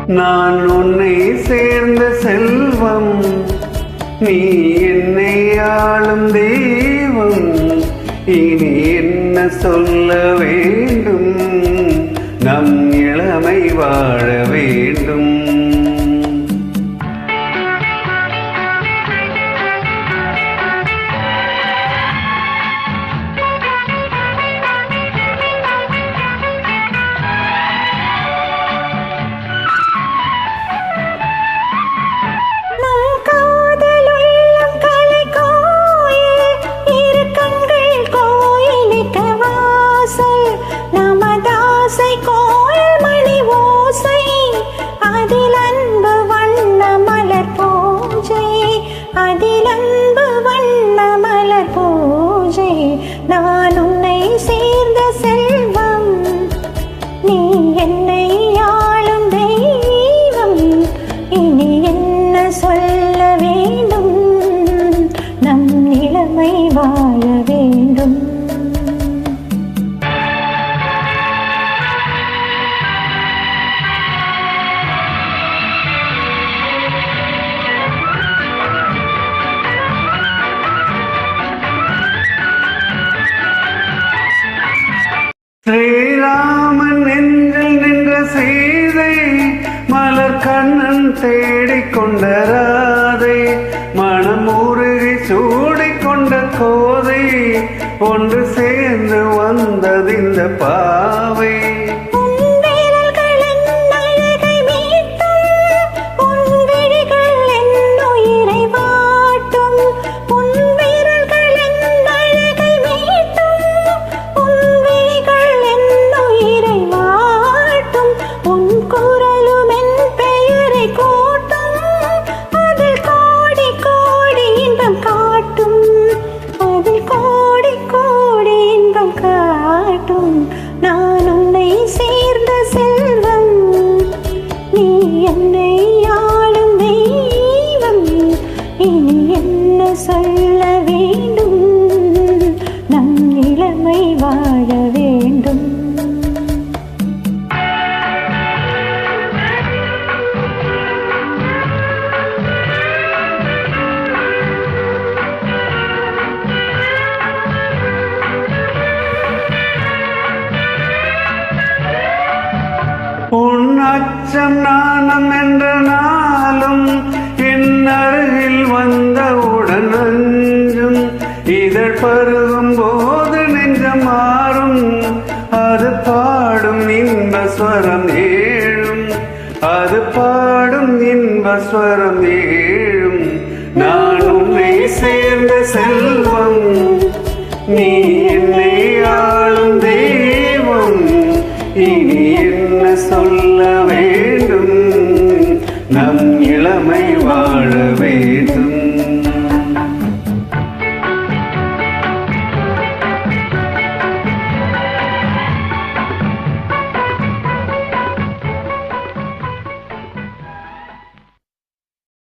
நான் உன்னை சேர்ந்த செல்வம், நீ என்னை ஆளும் தெய்வம். இனி என்ன சொல்ல வேண்டும், நம் இளமை வாழ வேண்டும். நான் உன்னை சேர்ந்த செல்வம், நீ என்னை ஆளும் தெய்வம். இனி என்ன சொல்ல வேண்டும், நம் இளமை வாழ வேண்டும். ஸ்ரீராமன் நெஞ்சில் நின்ற சீதை, மலர் கண்ணன் தேடிக்கொண்ட ராதை, மனம் உருகி சூடிக்கொண்ட கோதை, ஒன்று சேர்ந்து வந்தது இந்த பாவை. நான் உன்னை சேர்ந்த செல்வம், நீ என்னை ஆளும் தெய்வம். இனி என்ன சொல்ல வேண்டும், நம் இளமை வாழ வேண்டும். உன் அச்சம் நாணம் என்ற நாளும் என் அருகில் வந்தவுடன் அஞ்சும். இதழ் பருகும் போது நெஞ்சம் மாறும், அது பாடும் இன்ப ஸ்வரம் ஏழும், அது பாடும் இன்ப ஸ்வரம் ஏழும். நான் உன்னை சேர்ந்த செல்வம், நீ என்னை ஆளும் தெய்வம். இனி என்ன சொல்ல வேண்டும்.